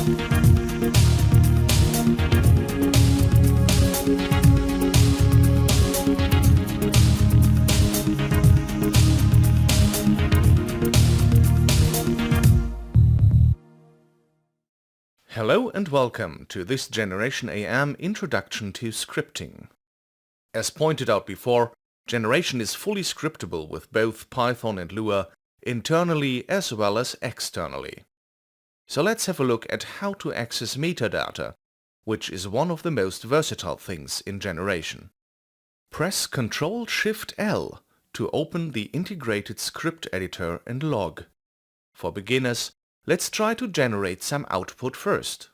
Hello and welcome to this GenerationAM Introduction to Scripting. As pointed out before, Generation is fully scriptable with both Python and Lua, internally as well as externally. So let's have a look at how to access metadata, which is one of the most versatile things in Generation. Press Ctrl-Shift-L to open the integrated script editor and log. For beginners, let's try to generate some output first.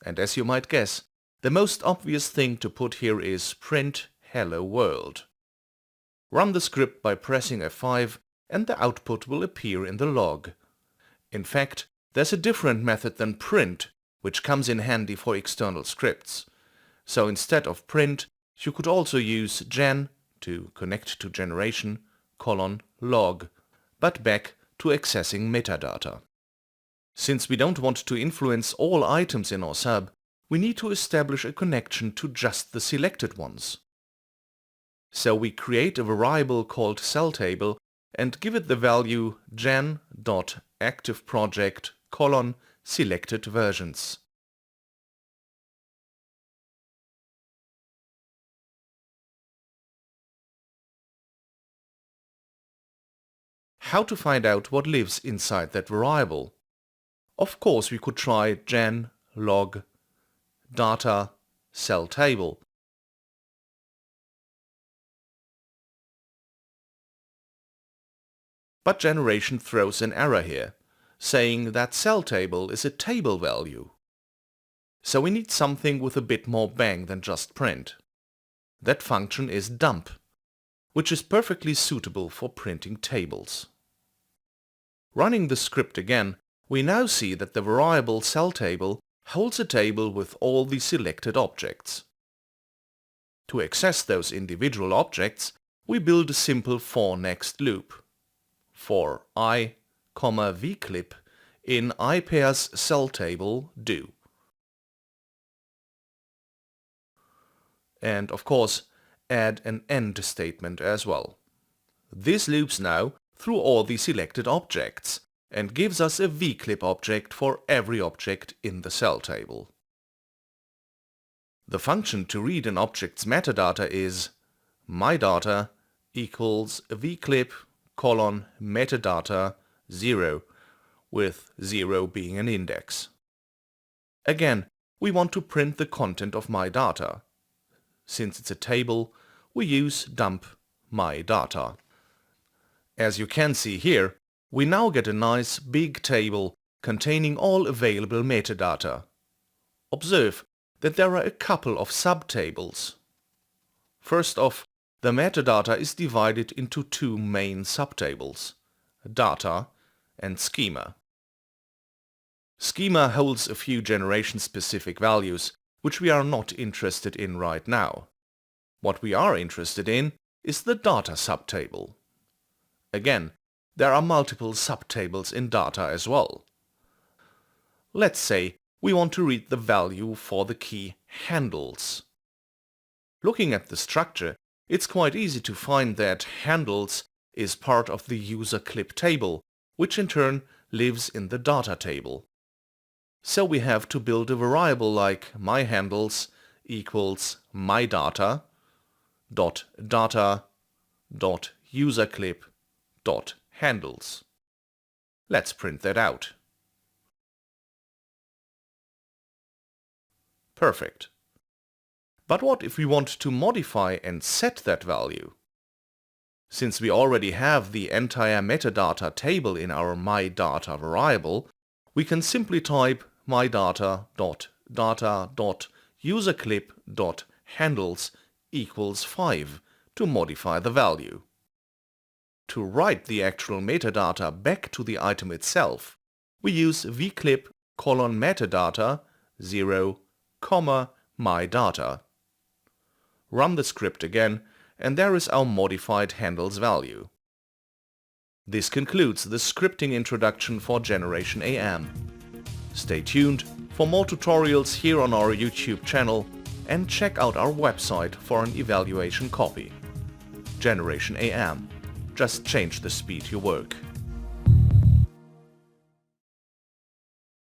And as you might guess, the most obvious thing to put here is print hello world. Run the script by pressing F5 and the output will appear in the log. In fact, there's a different method than print, which comes in handy for external scripts. So instead of print, you could also use gen to connect to generation, log, but back to accessing metadata. Since we don't want to influence all items in our sub, we need to establish a connection to just the selected ones. So we create a variable called cellTable and give it the value gen.activeProject: selected versions. How to find out what lives inside that variable? Of course, we could try gen log data cellTable. But Generation throws an error here, saying that cellTable is a table value. So we need something with a bit more bang than just print. That function is dump, which is perfectly suitable for printing tables. Running the script again, we now see that the variable cellTable holds a table with all the selected objects. To access those individual objects, we build a simple for next loop. For I, vclip in ipairs cellTable do. And of course, add an end statement as well. This loops now through all the selected objects and gives us a vclip object for every object in the cellTable. The function to read an object's metadata is mydata equals vclip metadata 0, with 0 being an index. Again, we want to print the content of mydata. Since it's a table, we use dump mydata. As you can see here, we now get a nice big table containing all available metadata. Observe that there are a couple of subtables. First off, the metadata is divided into two main subtables, data and schema. Schema holds a few generation-specific values, which we are not interested in right now. What we are interested in is the data subtable. Again, there are multiple subtables in data as well. Let's say we want to read the value for the key handles. Looking at the structure, it's quite easy to find that handles is part of the user clip table, which in turn lives in the data table. So we have to build a variable like myHandles equals mydata dot data dot userclip dot handles. Let's print that out. Perfect. But what if we want to modify and set that value? Since we already have the entire metadata table in our mydata variable, we can simply type mydata.data.userclip.handles equals 5 to modify the value. To write the actual metadata back to the item itself, we use vclip metadata 0, mydata. Run the script again, and there is our modified handles value. This concludes the scripting introduction for GenerationAM. Stay tuned for more tutorials here on our YouTube channel and check out our website for an evaluation copy. GenerationAM. Just change the speed you work.